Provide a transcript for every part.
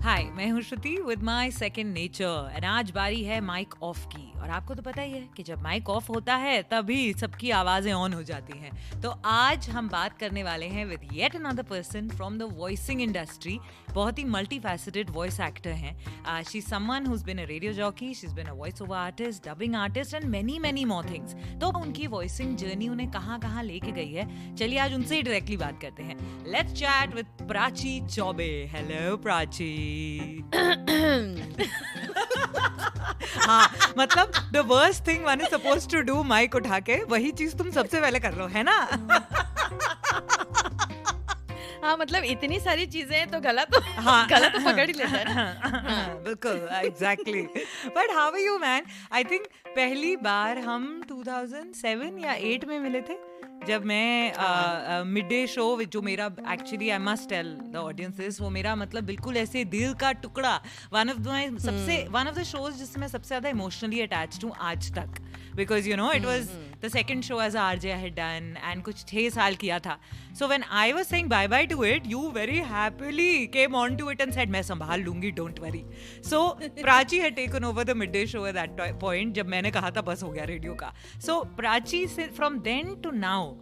हाय, मैं हूँ Shruti with my second nature and आज बारी है माइक ऑफ की। और आपको तो पता ही है कि जब माइक ऑफ होता है तभी सबकी आवाजें ऑन हो जाती हैं। तो आज हम बात करने वाले हैं with yet another person from the voicing industry. बहुत ही मल्टी फैसेटेड वॉइस एक्टर हैं। She is someone who has been a radio jockey, she has been a voice over artist, dubbing artist and many more things. तो उनकी voicing journey उन्हें कहाँ ले गई है, चलिए आज उनसे ही डायरेक्टली बात करते हैं। Let's chat with Prachi Choubey. Hello Prachi. हाँ, मतलब the worst thing one is supposed to do mic उठा के, वही चीज तुम सबसे पहले कर रहे हो, है ना? हाँ, मतलब इतनी सारी चीजें तो गला तो पकड़ ही लेता है ना। बिल्कुल, exactly. But how are you man? I think पहली बार हम 2007 या 8 में मिले थे, जब मैं मिड डे शो जो मेरा actually I must tell the audiences, वो मेरा मतलब बिल्कुल ऐसे दिल का टुकड़ा, वन ऑफ द शोज जिससे मैं सबसे ज्यादा इमोशनली अटैच्ड हूँ आज तक, because you know it was the second show as RJ I had done and कुछ 6 साल किया था। So when I was saying bye bye to it, you very happily came on to it and said मैं संभाल लूंगी, don't worry. So Prachi had taken over the mid day show at that point, जब मैंने कहा था बस हो गया रेडियो का। So Prachi, from then to now,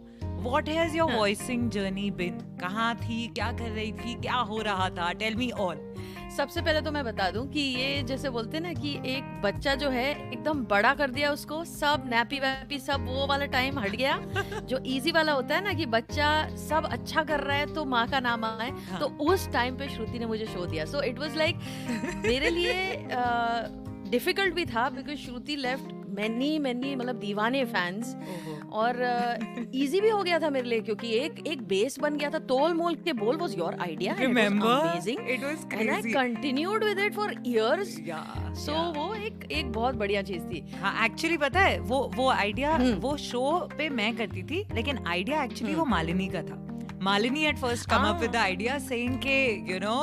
what has your voicing journey been? कहाँ थी, क्या कर रही थी, क्या हो रहा था? Tell me all. सबसे पहले तो मैं बता दूं कि ये जैसे बोलते हैं ना कि एक बच्चा जो है एकदम बड़ा कर दिया उसको, सब नैपी वैपी सब वो वाला टाइम हट गया। जो इजी वाला होता है ना कि बच्चा सब अच्छा कर रहा है तो माँ का नाम आए, हाँ. तो उस टाइम पे श्रुति ने मुझे शो दिया। सो इट वाज लाइक मेरे लिए डिफिकल्ट भी था, बिकॉज श्रुति लेफ्ट मैनी मतलब दीवाने फैंस, और इजी भी हो गया था मेरे लिए, क्योंकि एक बेस बन गया था। तोल Mol Ke Bol was your idea, amazing, it was crazy and I continued with it for years. So वो एक बहुत बढ़िया चीज थी। हाँ, एक्चुअली पता है वो आइडिया वो शो पे मैं करती थी, लेकिन आइडिया एक्चुअली वो मालिनी का था। Malini at first come up with the idea saying के यू नो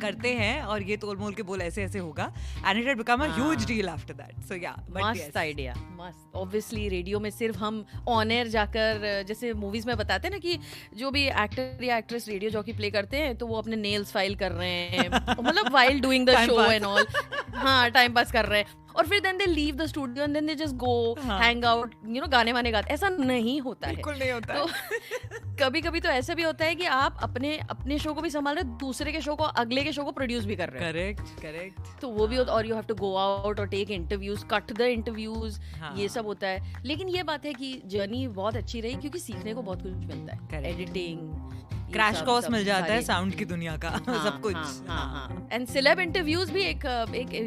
करते हैं और ये तोल मोल के बोल ऐसे होगा, and it had become a huge deal after that. So yeah, मस्त आइडिया, मस्त। ऑब्वियसली रेडियो में सिर्फ हम ऑन एयर जाकर, जैसे मूवीज में बताते हैं ना कि जो भी एक्टर या एक्ट्रेस रेडियो जॉकी प्ले करते हैं तो वो अपने नेल्स फाइल कर रहे हैं, मतलब while doing the show and all. हाँ, टाइम पास कर रहे हैं, और फिर then they leave the studio and then they just go hang out, you know, गाने वाने गाते। ऐसा नहीं होता है, बिल्कुल नहीं होता। तो कभी तो ऐसा भी होता है कि आप अपने शो को भी संभाल रहे हो, दूसरे के शो को, अगले के शो को प्रोड्यूस भी कर रहे हो। करेक्ट। तो वो भी होता, और you have to go out और take interviews, cut the interviews, ये सब होता है। लेकिन ये बात है कि जर्नी बहुत अच्छी रही, क्योंकि सीखने को बहुत कुछ मिलता है। एडिटिंग, क्रैश कोर्स मिल जाता है साउंड की दुनिया का। सब कुछ। एंड सेलेब इंटरव्यूज भी एक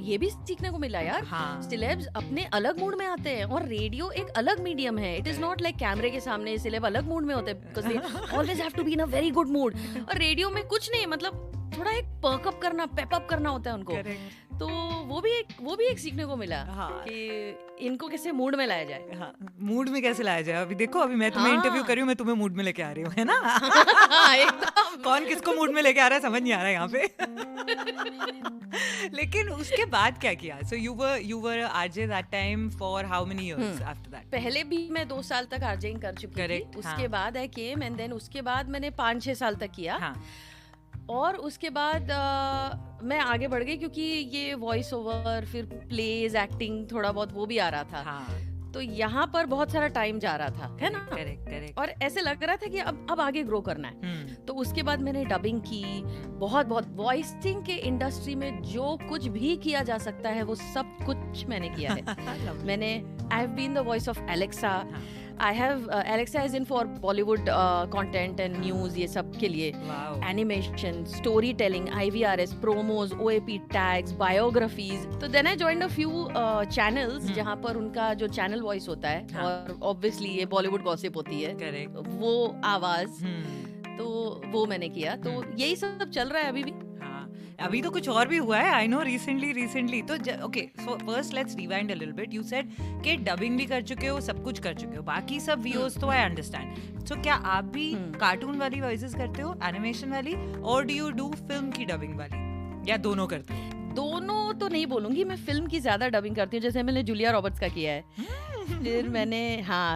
ये भी सीखने को मिला यार। सेलेब्स अपने अलग मूड में आते हैं, और रेडियो एक अलग मीडियम है। इट इज नॉट लाइक कैमरे के सामने सेलेब अलग मूड में होते हैं, because they always have to be in a very good mood. और रेडियो में कुछ नहीं, मतलब थोड़ा एक पर्क अप करना, पेप अप करना होता है उनको। तो वो भी एक सीखने को मिला कि इनको कैसे मूड में लाया जाए। हाँ, मूड में कैसे लाया जाए। अभी देखो, अभी मैं तुम्हें इंटरव्यू कर रही हूँ, मैं तुम्हें मूड में लेके आ रही हूँ, है ना? एकदम। कौन किसको मूड में लेके आ रहा है समझ नहीं आ रहा है यहाँ पे। लेकिन उसके बाद क्या किया? So you were RJ that time for how many years after that? पहले भी मैं 2 साल तक RJing कर चुकी थी। उसके बाद I came and then उसके बाद मैंने 5-6 साल तक किया। और उसके बाद मैं आगे बढ़ गई, क्योंकि ये वॉइस ओवर, फिर प्लेज, एक्टिंग, थोड़ा बहुत वो भी आ रहा था। तो यहाँ पर बहुत सारा टाइम जा रहा था, है ना? करेक्ट। और ऐसे लग रहा था कि अब आगे ग्रो करना है। तो उसके बाद मैंने डबिंग की, बहुत वॉइसिंग के इंडस्ट्री में जो कुछ भी किया जा सकता है वो सब कुछ मैंने किया है। मैंने I have been the voice of Alexa. I have Alexa is in for Bollywood content and news, ये सब के लिए। Animation, storytelling, IVRS, promos, OAP tags, biographies. तो then I joined a few channels जहाँ पर उनका जो channel voice होता है, और obviously ये Bollywood gossip होती है। Correct. वो आवाज, तो वो मैंने किया। तो यही सब चल रहा है अभी भी। अभी तो कुछ और भी हुआ है, आई नो, रिसेंटली। तो okay, so first let's rewind a little bit. You said कि डबिंग भी कर चुके हो, सब कुछ कर चुके हो, बाकी सब वीओस तो आई अंडरस्टैंड। सो क्या आप भी कार्टून वाली वॉइसेस करते हो, एनिमेशन वाली, और डू यू डू फिल्म की डबिंग वाली, या दोनों करते हो? दोनों तो नहीं बोलूंगी, मैं फिल्म की ज्यादा डबिंग करती हूँ। जैसे मैंने जूलिया रॉबर्ट्स का किया है, फिर मैंने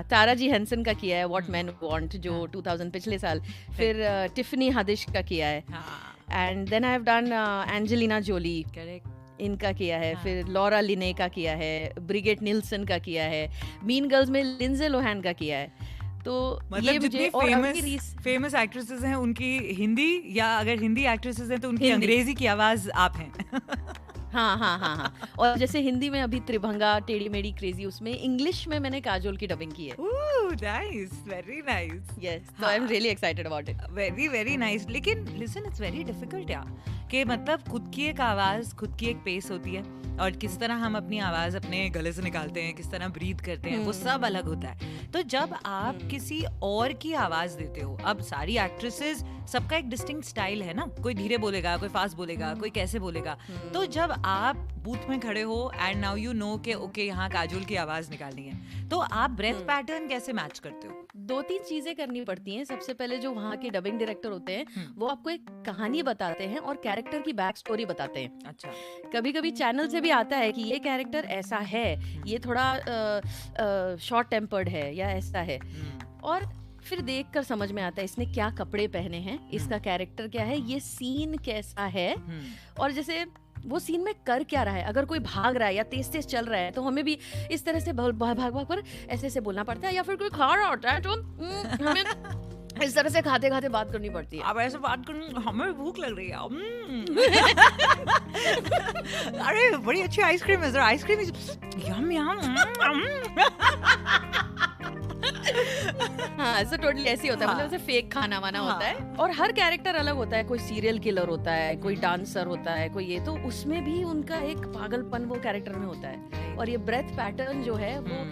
तारा जी हेंसन का किया है, व्हाट मैन वांट, जो 2000 पिछले साल, फिर टिफनी हदिश का किया है। And then I have done Angelina Jolie, correct, इनका किया है, हाँ. फिर लॉरा लिने का किया है, ब्रिगेट निल्सन का किया है, मीन गर्ल्स में लिंडसे लोहान का किया है. तो मतलब ये जितनी मुझे फेमस एक्ट्रेसेस हैं उनकी हिंदी, या अगर हिंदी एक्ट्रेसेस हैं तो उनकी हिंदी. अंग्रेजी की आवाज आप हैं. हाँ. और जैसे हिंदी में अभी त्रिभंगा, टेढ़ी मेढ़ी क्रेजी, उसमें इंग्लिश में मैंने काजोल की डबिंग की है. Nice, very nice. यस, तो आई am really excited about it. Very very nice. लेकिन लिसन, इट्स वेरी डिफिकल्ट यार, कि मतलब खुद की एक आवाज, खुद की एक पेस होती है, और किस तरह हम अपनी आवाज अपने गले से निकालते हैं, किस तरह ब्रीथ करते हैं, वो सब अलग होता है. तो जब आप किसी और की आवाज देते हो, अब सारी एक्ट्रेसेस सबका एक डिस्टिंक्ट स्टाइल है ना, कोई धीरे बोलेगा, कोई फास्ट बोलेगा, कोई कैसे बोलेगा. तो जब आप बूथ में खड़े हो एंड नाउ यू नो कि ओके यहाँ काजोल की आवाज निकालनी है, तो आप ब्रेथ पैटर्न कैसे मैच करते हो? 2-3 चीजें करनी पड़ती हैं. सबसे पहले जो वहाँ के डबिंग डायरेक्टर होते हैं, वो आपको एक कहानी बताते हैं और कैरेक्टर की बैक स्टोरी बताते हैं. अच्छा. कभी कभी चैनल से भी आता है कि ये कैरेक्टर ऐसा है, ये थोड़ा शॉर्ट टेम्पर्ड है या ऐसा है, और फिर देख कर समझ में आता है इसने क्या कपड़े पहने हैं, इसका कैरेक्टर क्या है, ये सीन कैसा है, और जैसे वो सीन में कर क्या रहा है. अगर कोई भाग रहा है या तेज तेज चल रहा है तो हमें भी इस तरह से भाग कर ऐसे ऐसे बोलना पड़ता है, या फिर कोई खा रहा होता है तो हमें इस तरह से खाते खाते बात करनी पड़ती है. अब ऐसे बात करने हमें भूख लग रही है. अरे बड़ी अच्छी आइसक्रीम है, जरा आइसक्रीम यम यम. हाँ, ऐसा टोटली ऐसे होता है. मतलब ऐसे फेक खाना वाना होता है. और हर कैरेक्टर अलग होता है. कोई सीरियल किलर होता है, कोई डांसर होता है, कोई ये, तो उसमें भी उनका एक पागलपन वो कैरेक्टर में होता है. और ये ब्रेथ पैटर्न जो है वो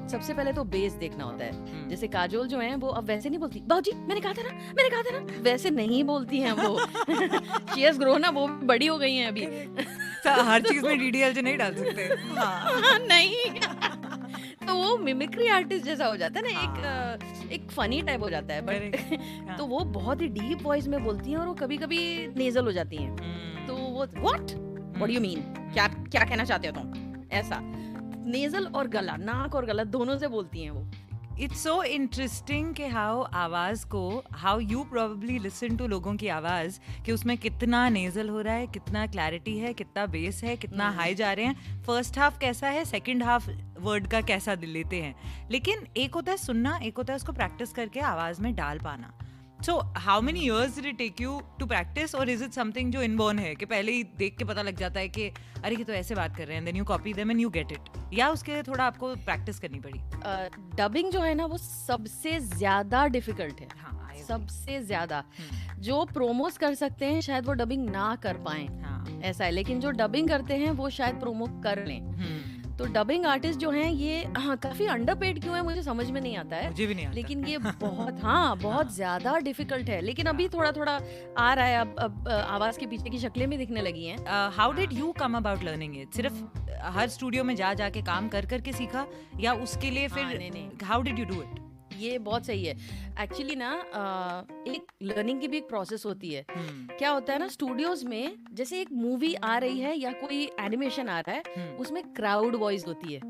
सबसे पहले तो बेस देखना होता है. जैसे काजोल जो है वो अब वैसे नहीं बोलती, बाबूजी मैंने कहा था ना, वैसे नहीं बोलती हैं वो. शी हैज ग्रोन अप, वो बड़ी हो गई हैं अभी. हर चीज में डीडीएल नहीं डाल सकते. नहीं. तो वो मिमिक्री आर्टिस्ट जैसा हो जाता है ना, एक फनी टाइप हो जाता है. बट तो वो बहुत ही डीप वॉइस में बोलती हैं और वो कभी कभी नेजल हो जाती हैं. तो वो व्हाट डू यू मीन, क्या कहना चाहते हो तुम, ऐसा नेजल और गला, नाक और गला दोनों से बोलती हैं वो. It's so interesting कि how you probably listen to लोगों की आवाज, कि उसमें कितना नेजल हो रहा है, कितना क्लैरिटी है, कितना बेस है, कितना हाई जा रहे हैं, फर्स्ट हाफ कैसा है, सेकंड हाफ वर्ड का कैसा दिल लेते हैं. लेकिन एक होता है सुनना, एक होता है उसको प्रैक्टिस करके आवाज में डाल पाना. So how many years did it take you to practice, or is it something जो inborn है कि पहले ही देख के पता लग जाता है कि अरे ये तो ऐसे बात कर रहे हैं, then you copy them and you get it, या उसके लिए थोड़ा आपको प्रैक्टिस करनी पड़ी? डबिंग जो है ना वो सबसे ज्यादा डिफिकल्ट है. हाँ, सबसे ज्यादा. जो प्रोमोस कर सकते हैं शायद वो डबिंग ना कर पाए, ऐसा है. लेकिन जो डबिंग करते हैं वो शायद प्रोमो कर लें. तो डबिंग आर्टिस्ट जो हैं ये काफी अंडरपेड क्यों है मुझे समझ में नहीं आता है. मुझे भी नहीं आता. लेकिन ये बहुत ज्यादा डिफिकल्ट है. लेकिन अभी थोड़ा थोड़ा आ रहा है. अब आवाज के पीछे की शक्लें भी दिखने लगी हैं. How did you come about learning it? सिर्फ हर स्टूडियो में जाके काम करके सीखा, या उसके लिए फिर how did you do it? ये बहुत सही है एक्चुअली ना. एक लर्निंग की भी एक प्रोसेस होती है. क्या होता है ना, स्टूडियोज में जैसे एक मूवी आ रही है या कोई एनिमेशन आ रहा है, उसमें क्राउड वॉइस होती है.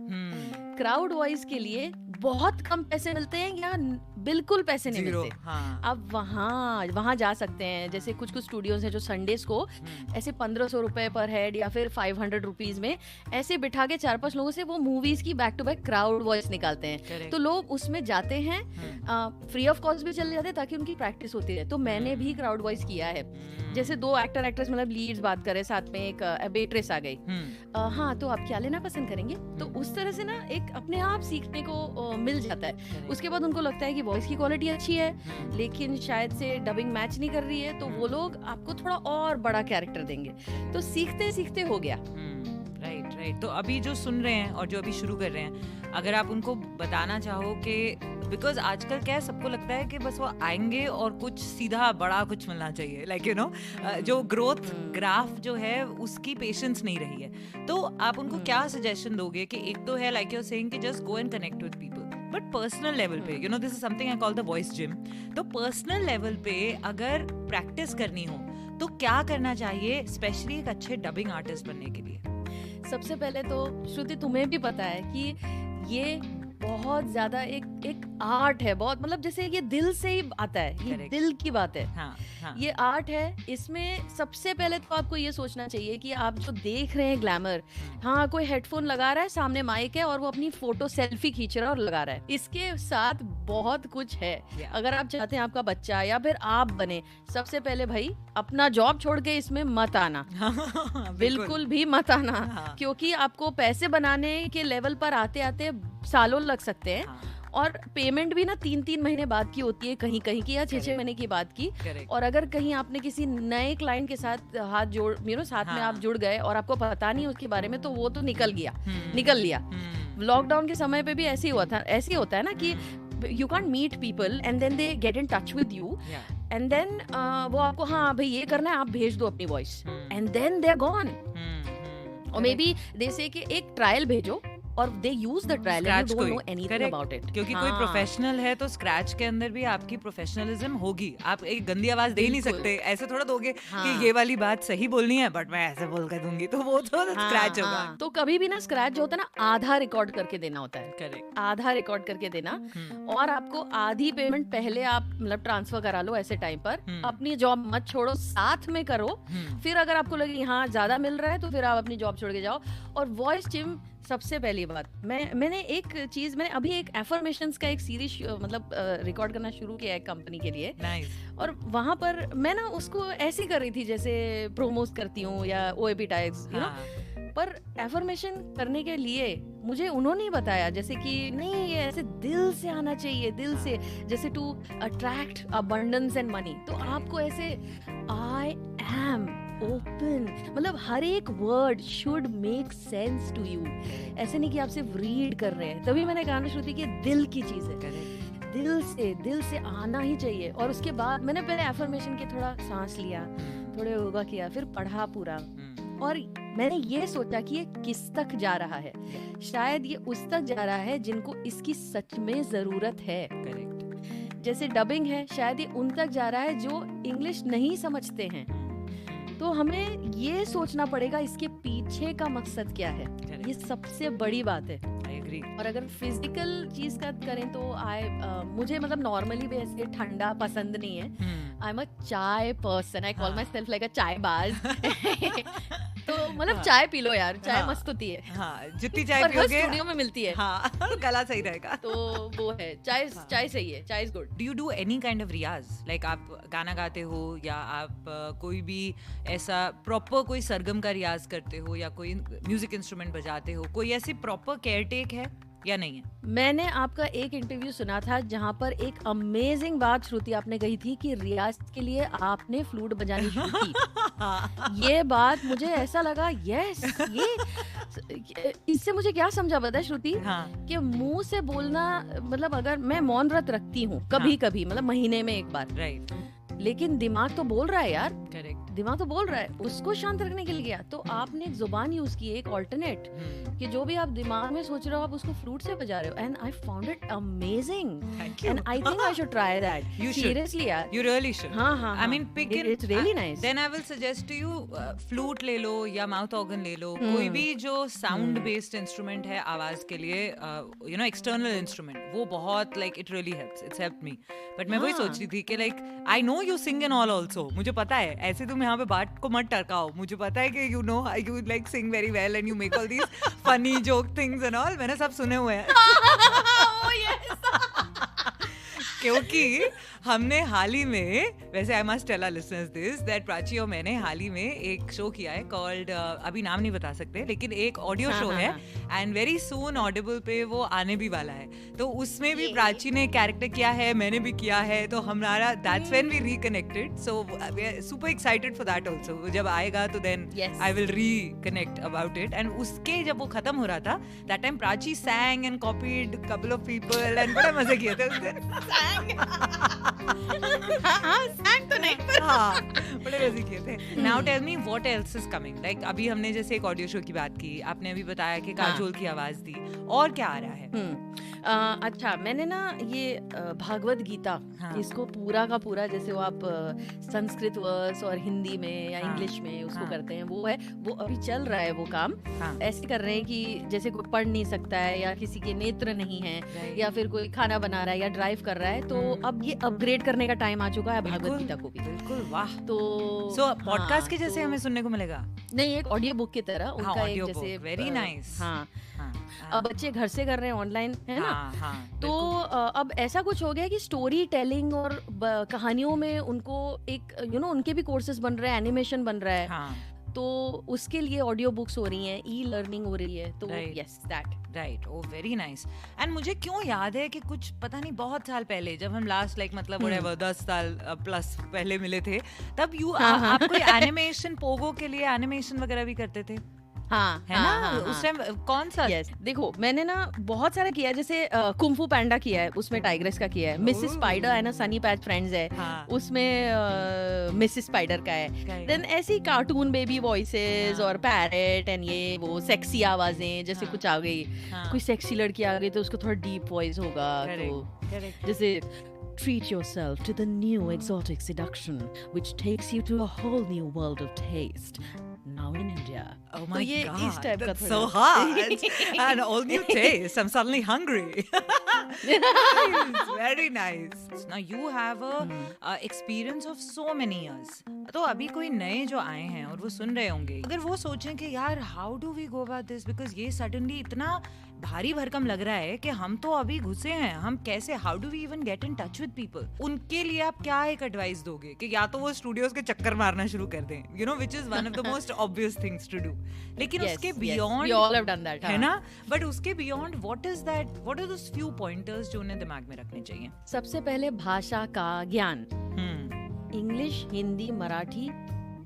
क्राउड वॉइस के लिए बहुत कम पैसे मिलते हैं या बिल्कुल पैसे नहीं मिलते. अब वहाँ जा सकते हैं. जैसे कुछ स्टूडियोज हैं जो संडेज को ऐसे 1500 रुपए पर हेड या फिर 500 रुपीज में ऐसे बिठा के 4-5 लोगों से वो मूवीज की back to back crowd voice निकालते हैं. तो लोग उसमें जाते हैं, फ्री ऑफ कॉस्ट भी चले जाते हैं ताकि उनकी प्रैक्टिस होती रहे. तो मैंने भी क्राउड वॉइस किया है. जैसे 2 एक्टर एक्ट्रेस मतलब लीड्स बात करें, साथ में एक वेट्रेस आ गई. हाँ, तो आप क्या लेना पसंद करेंगे? तो उस तरह से ना एक अपने आप सीखने को मिल जाता है. उसके बाद उनको लगता है कि वॉइस की क्वालिटी अच्छी है लेकिन शायद से डबिंग मैच नहीं कर रही है, तो वो लोग आपको थोड़ा और बड़ा कैरेक्टर देंगे. तो सीखते सीखते हो गया. राइट. तो अभी जो सुन रहे हैं और जो अभी शुरू कर रहे हैं, अगर आप उनको बताना चाहो कि बिकॉज आजकल क्या है, सबको लगता है कि बस वो आएंगे और कुछ सीधा बड़ा कुछ मिलना चाहिए, लाइक यू नो जो ग्रोथ ग्राफ जो है उसकी पेशेंस नहीं रही है. तो आप उनको क्या सजेशन दोगे? कि एक तो है लाइक यू आर सेइंग कि just go and connect with people, but personal level पे, you know, this is something I call the voice gym. तो पर्सनल लेवल पे अगर प्रैक्टिस करनी हो तो क्या करना चाहिए, स्पेशली एक अच्छे डबिंग आर्टिस्ट बनने के लिए? सबसे पहले तो श्रुति तुम्हें भी पता है कि ये बहुत ज्यादा एक एक आर्ट है बहुत, मतलब जैसे ये दिल से ही आता है, ये दिल की बात है। हाँ. ये आर्ट है। इसमें सबसे पहले तो आपको ये सोचना चाहिए कि आप जो देख रहे हैं ग्लैमर, हाँ कोई हेडफोन लगा रहा है, सामने माइक है और वो अपनी फोटो सेल्फी खींच रहा है और लगा रहा है, इसके साथ बहुत कुछ है। अगर आप चाहते हैं आपका बच्चा या फिर आप बने, सबसे पहले भाई अपना जॉब छोड़ के इसमें मत आना। बिल्कुल भी मत आना, क्योंकि आपको पैसे बनाने के लेवल पर आते आते सालों लग सकते हैं। और पेमेंट भी ना 3-3 महीने बाद की होती है कहीं कहीं की, या 6-6 महीने की बात की। और अगर कहीं आपने किसी नए क्लाइंट के साथ हाथ जोड़ साथ में आप जुड़ गए और आपको पता नहीं उसके बारे में, तो वो तो निकल लिया। लॉकडाउन के समय पे भी ऐसे ही होता है ना कि you can't meet people and then they get in touch with you and then वो आपको हाँ भाई ये करना है, आप भेज दो अपनी voice and then they're gone or maybe they say कि एक ट्रायल भेजो और they use the trial and you don't know anything about it. क्योंकि कोई प्रोफेशनल है तो स्क्रैच के अंदर भी आपकी प्रोफेशनलिज्म होगी। आप एक गंदी आवाज दे नहीं सकते, ऐसे थोड़ा दोगे कि ये वाली बात सही बोलनी है बट मैं ऐसे बोल कर दूंगी, तो वो तो स्क्रैच होगा। तो कभी भी ना स्क्रैच जो होता है ना, आधा रिकॉर्ड करके देना होता है। करेक्ट, आधा रिकॉर्ड करके देना। और आपको आधी पेमेंट पहले आप मतलब ट्रांसफर करा लो ऐसे टाइम पर। अपनी जॉब मत छोड़ो, साथ में करो। फिर अगर आपको लगे हाँ ज्यादा मिल रहा है तो फिर आप अपनी जॉब छोड़ के जाओ। और वॉइस जिम सबसे पहली बात, मैंने एक चीज, मैंने अभी एक एफर्मेशंस का एक सीरीज मतलब रिकॉर्ड करना शुरू किया है कंपनी के लिए। और वहां पर मैं ना उसको ऐसे कर रही थी जैसे प्रोमोट करती हूँ या ओएपी टैग्स, यू नो। पर एफर्मेशन करने के लिए मुझे उन्होंने ही बताया जैसे कि नहीं ये ऐसे दिल से आना चाहिए, दिल से, जैसे to attract abundance and money. तो आपको ऐसे आई एम ओपन, मतलब हर एक word should make sense to you. ऐसे नहीं कि आप सिर्फ रीड कर रहे हैं। तभी मैंने कहा शुरू की दिल की चीज है, दिल से आना ही चाहिए। और उसके बाद मैंने पहले एफर्मेशन के थोड़ा सांस लिया, थोड़े योगा किया, फिर पढ़ा पूरा। और मैंने ये सोचा कि ये किस तक जा रहा है। शायद ये उस तक जा रहा है जिनको इसकी सच में जरूरत है। जैसे डबिंग है, शायद ये उन तक जा रहा है जो इंग्लिश नहीं समझते हैं। तो हमें ये सोचना पड़ेगा इसके पीछे का मकसद क्या है। ये सबसे बड़ी बात है। और अगर फिजिकल चीज का करें तो मुझे मतलब नॉर्मली भी ऐसे ठंडा पसंद नहीं है। आई एम अ चाय person, I call my self like अ चाय बाज। तो मतलब चाय पी लो यार, चाय मस्त होती है। जितनी चाय पियोगे स्टूडियो में मिलती है, गला सही रहेगा। तो वो है चाय सही है, chai is good. Do you do any kind of रियाज, लाइक आप गाना गाते हो या आप कोई भी ऐसा प्रॉपर कोई सरगम का रियाज करते हो या कोई म्यूजिक इंस्ट्रूमेंट बजाते हो, कोई ऐसी प्रॉपर केयरटेक है या नहीं है? मैंने आपका एक इंटरव्यू सुना था जहां पर एक अमेजिंग बात श्रुति आपने कही थी कि रियाज के लिए आपने फ्लूट बजानी शुरू की। ये बात मुझे ऐसा लगा, यस, ये इससे मुझे क्या समझा पता है श्रुति, कि मुंह से बोलना, मतलब अगर मैं मौन व्रत रखती हूँ कभी कभी, मतलब महीने में एक बार, राइट, लेकिन दिमाग तो बोल रहा है यार। करेक्ट, दिमाग तो बोल रहा है, उसको शांत रखने के लिए। तो आपने एक जुबान यूज की, एक ऑल्टरनेट, कि जो भी आप दिमाग में सोच रहे हो आप उसको फ्लूट से बजा रहे हो। And I found it amazing and I think I should try that. You seriously यार, यू रियली शुड। हाँ, I mean pick it's really nice. Then I will suggest to you flute ले लो या mouth organ ले लो, कोई भी जो sound based instrument है आवाज के लिए, यू नो एक्सटर्नल इंस्ट्रूमेंट, वो बहुत like it really helps, it's helped me. But मैं वही सोच रही थी कि like I know you sing and all also, मुझे पता है, ऐसे तुम यहाँ पे बात को मत टरकाओ, मुझे पता है कि you know you like sing very well and you make all these funny joke things and all, मैंने सब सुने हुए हैं। क्योंकि हमने हाल ही में, वैसे I must tell our listeners this that Prachi और मैंने हाल ही में एक शो किया है कॉल्ड, अभी नाम नहीं बता सकते, लेकिन एक ऑडियो शो है एंड वेरी सून ऑडिबल पे वो आने भी वाला है। तो उसमें भी प्राची ने कैरेक्टर किया है, मैंने भी किया है, तो हमारा that's when we reconnected. So we are super excited for that also. जब आएगा तो then I will reconnect about it. And उसके जब वो खत्म हो रहा था, that time Prachi sang and copied couple of people and बड़े मजे किए थे उस दिन। sang तो नहीं, पर बड़े मजे किए थे। Now tell me what else is coming? Like अभी हमने जैसे एक ऑडियो शो की बात की, आपने अभी बताया कि काजोल की आवाज दी, और क्या आ रहा है? अच्छा, मैंने ना ये भागवत गीता, हाँ। इसको पूरा का पूरा, जैसे वो आप संस्कृत वर्स और हिंदी में या हाँ, इंग्लिश में उसको हाँ। करते हैं, वो है, वो अभी चल रहा है वो काम। हाँ, ऐसे कर रहे हैं कि जैसे कोई पढ़ नहीं सकता है या किसी के नेत्र नहीं है right. या फिर कोई खाना बना रहा है या ड्राइव कर रहा है, तो अब ये अपग्रेड करने का टाइम आ चुका है भागवत बिल्कुल, गीता को भी। बिल्कुल, वाह। तो सो पॉडकास्ट हाँ, के जैसे तो हमें सुनने को मिलेगा। नहीं, एक ऑडियो बुक की तरह हाँ, उनका एक ऑडियो जैसे बुक, वेरी नाइस। हाँ, हाँ, अब बच्चे घर से कर रहे हैं ऑनलाइन, है ना? हाँ, हाँ, तो बिल्कुल। अब ऐसा कुछ हो गया कि स्टोरी टेलिंग और कहानियों में उनको एक उनके भी कोर्सेज बन रहे हैं, एनिमेशन बन रहा है, हाँ, तो उसके लिए ऑडियो बुक्स हो रही हैं, ई लर्निंग हो रही है, तो Right. Yes that. Right, oh very nice. And मुझे क्यों याद है कि कुछ पता नहीं बहुत साल पहले जब हम लास्ट मतलब whatever 10 साल प्लस पहले मिले थे, तब आप कोई एनिमेशन पोगो के लिए एनिमेशन वगैरह भी करते थे, हाँ, है ना? उस टाइम कौन सा? यस, देखो मैंने ना बहुत सारा किया है, जैसे कुंफू पैंडा किया है, उसमें टाइग्रेस का किया है, मिसेस स्पाइडर है ना, सनी पैच फ्रेंड्स है, हाँ, उसमें मिसेस स्पाइडर का है। देन ऐसी कार्टून बेबी वॉइसेस और पैरेट एंड ये वो सेक्सी आवाजें, जैसे हाँ, कुछ आ गई, हाँ, कोई सेक्सी लड़की आ गई तो उसको थोड़ा डीप वॉइस होगा, तो करेक्ट, जैसे treat yourself to the new exotic seduction which takes you to a whole new world of taste now in India. oh तो my ये god, इस टाइप का that's so थोड़ा hard and all new taste, I'm suddenly hungry. Nice, very nice. Now you have a experience of so many years. तो अभी कोई नए जो आए हैं और वो सुन रहे होंगे, अगर वो सोचें कि यार how do we go about this, because ये सडनली इतना भारी भरकम लग रहा है कि हम तो अभी घुसे हैं, हम कैसे, how do we even get in touch with people, उनके लिए आप क्या एक एडवाइस दोगे कि या तो वो स्टूडियोज के चक्कर मारना शुरू कर दें, you know, which is one of the most obvious things to do, लेकिन उसके beyond, we all have done that, है ना, बट उसके beyond what is that, what are those few pointers जो उन्हें दिमाग में रखने चाहिए? सबसे पहले भाषा का ज्ञान, इंग्लिश, हिंदी, मराठी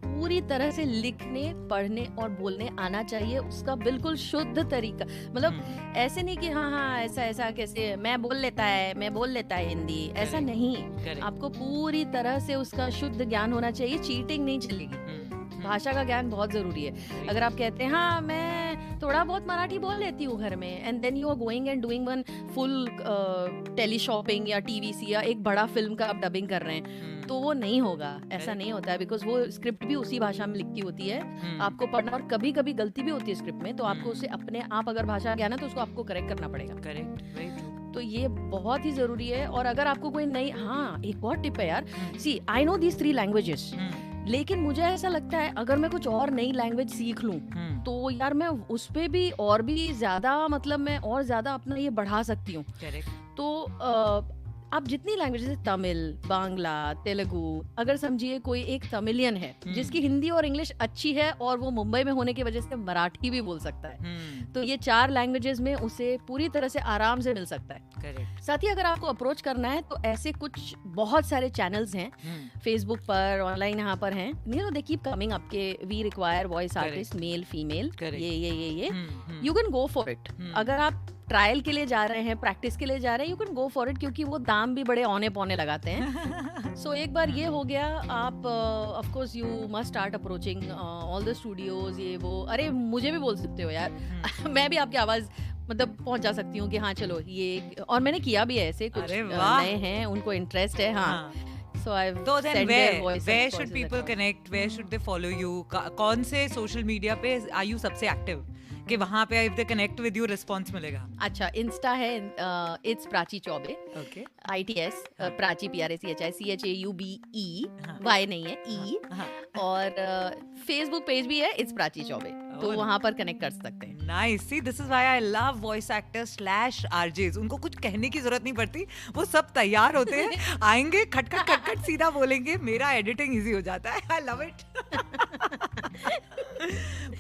पूरी तरह से लिखने, पढ़ने और बोलने आना चाहिए, उसका बिल्कुल शुद्ध तरीका, मतलब ऐसे नहीं कि हाँ ऐसा ऐसा कैसे मैं बोल लेता है हिंदी, ऐसा नहीं, आपको पूरी तरह से उसका शुद्ध ज्ञान होना चाहिए, चीटिंग नहीं चलेगी। भाषा का ज्ञान बहुत जरूरी है। अगर आप कहते हैं हाँ मैं थोड़ा बहुत मराठी बोल लेती हूँ घर में, and then you are going and doing one full tele shopping या टीवीसी या एक बड़ा फिल्म का आप डबिंग कर रहे हैं, तो वो नहीं होगा, ऐसा नहीं होता है, बिकॉज वो स्क्रिप्ट भी उसी भाषा में लिखी होती है, आपको पढ़ना, और कभी कभी गलती भी होती है स्क्रिप्ट में, तो आपको उसे अपने आप, अगर भाषा ज्ञान है तो उसको आपको करेक्ट करना पड़ेगा। करेक्ट, तो ये बहुत ही जरूरी है। और अगर आपको कोई नई, हाँ एक और टिप है यार, सी आई नो दीज 3 लैंग्वेजेस, लेकिन मुझे ऐसा लगता है अगर मैं कुछ और नई लैंग्वेज सीख लूं तो यार मैं उस पे भी और भी ज्यादा, मतलब मैं और ज्यादा अपना ये बढ़ा सकती हूँ। तो आप जितनी लैंग्वेज, जैसे तमिल, बांग्ला, तेलुगु, अगर समझिए कोई एक तमिलियन है जिसकी हिंदी और इंग्लिश अच्छी है और वो मुंबई में होने की वजह से मराठी भी बोल सकता है, तो ये 4 लैंग्वेजेस में उसे पूरी तरह से आराम से मिल सकता है। करेक्ट। साथ ही अगर आपको अप्रोच करना है तो ऐसे कुछ बहुत सारे चैनल्स हैं फेसबुक पर, ऑनलाइन यहाँ पर हैं, you know they keep coming up के we require voice artist, male female, ये you can go for it. अगर आप ट्रायल के लिए जा रहे हैं, प्रैक्टिस के लिए जा रहे हैं, you can go for it, क्योंकि वो दाम भी बड़े औने पौने लगाते हैं। सो एक बार ये हो गया, आप of course you must start approaching all the studios, ये वो, अरे मुझे भी बोल सकते हो यार मैं भी आपकी आवाज मतलब पहुंचा सकती हूँ कि हाँ चलो ये, और मैंने किया भी है ऐसे, कुछ नए हैं उनको इंटरेस्ट है, हाँ। So then where should people connect? Where should they follow you? कौन से सोशल मीडिया पे are you सबसे एक्टिव कि वहाँ पे if they connect with you response मिलेगा? अच्छा, इंस्टा है, it's Prachi Choubey, okay, ITS, Prachi PRACHI CHAUBE, Y नहीं है, E, और फेसबुक पेज भी है it's प्राची चौबे, तो वहाँ पर कनेक्ट कर सकते हैं। Nice. See, this is why I love voice actors / RJs. उनको कुछ कहने की जरूरत नहीं पड़ती, वो सब तैयार होते हैं, आएंगे खटखट सीधा बोलेंगे, मेरा एडिटिंग इजी हो जाता है। I love it.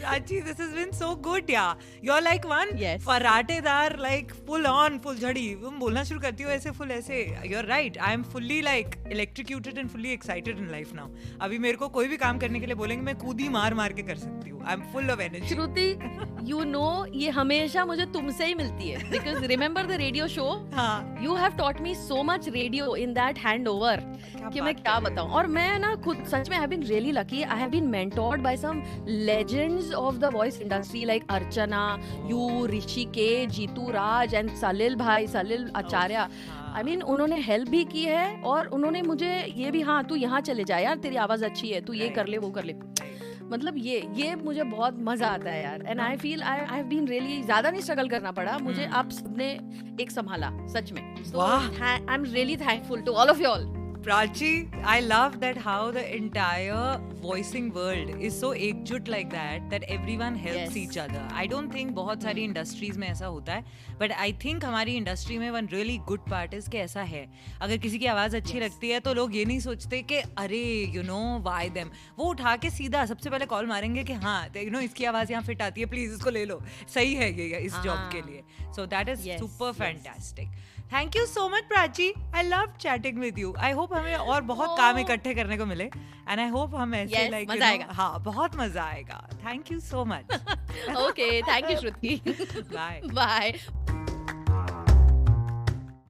Prachi, this has been so good, yeah. You're like one फराटेदार, like full on, full झड़ी, तुम बोलना शुरू करती हो ऐसे full ऐसे. You're right. I am fully like electrocuted and fully excited in life now. अभी मेरे को कोई भी काम करने के लिए बोलेंगे, मैं कूदी मार के कर सकती हूँ. I'm full of energy. Shruti, you know ये हमेशा मुझे तुमसे ही मिलती है, because remember the radio show, you have taught me so much radio in that hand over कि मैं क्या बताऊं. और मैं ना खुद सच में I have been really lucky. I have been mentored by some legends of the voice industry like Archana, you, Rishikesh, Jeetu Raj and Salil Acharya. I mean उन्होंने हेल्प भी की है और उन्होंने मुझे ये भी, हाँ तू यहाँ चले जा यार, तेरी आवाज अच्छी है, तू ये कर ले वो कर ले. मतलब ये मुझे बहुत मजा आता है यार. And I feel I have been really, ज्यादा नहीं स्ट्रगल करना पड़ा मुझे. आप सबने एक संभाला सच में. So I am really thankful to all of you all. Prachi, I love that how the entire voicing world is so एकजुट like that everyone helps each other. I don't think बहुत सारी industries में ऐसा होता है, but I think हमारी industry में one really good part is कि ऐसा है. अगर किसी की आवाज़ अच्छी लगती है तो लोग ये नहीं सोचते कि अरे you know why them. वो उठा के सीधा सबसे पहले कॉल मारेंगे कि हाँ you know इसकी आवाज़ यहाँ फिट आती है, प्लीज़ इसको ले लो, सही है ये इस जॉब के लिए. So that is super fantastic. Thank you so much, Prachi. I loved chatting with you. I hope हमें और बहुत काम इकट्ठे करने को मिले. And I hope हम ऐसे like मजा आएगा. हाँ बहुत मजा आएगा. Thank you so much. Okay, thank you Shruti. Bye. Bye.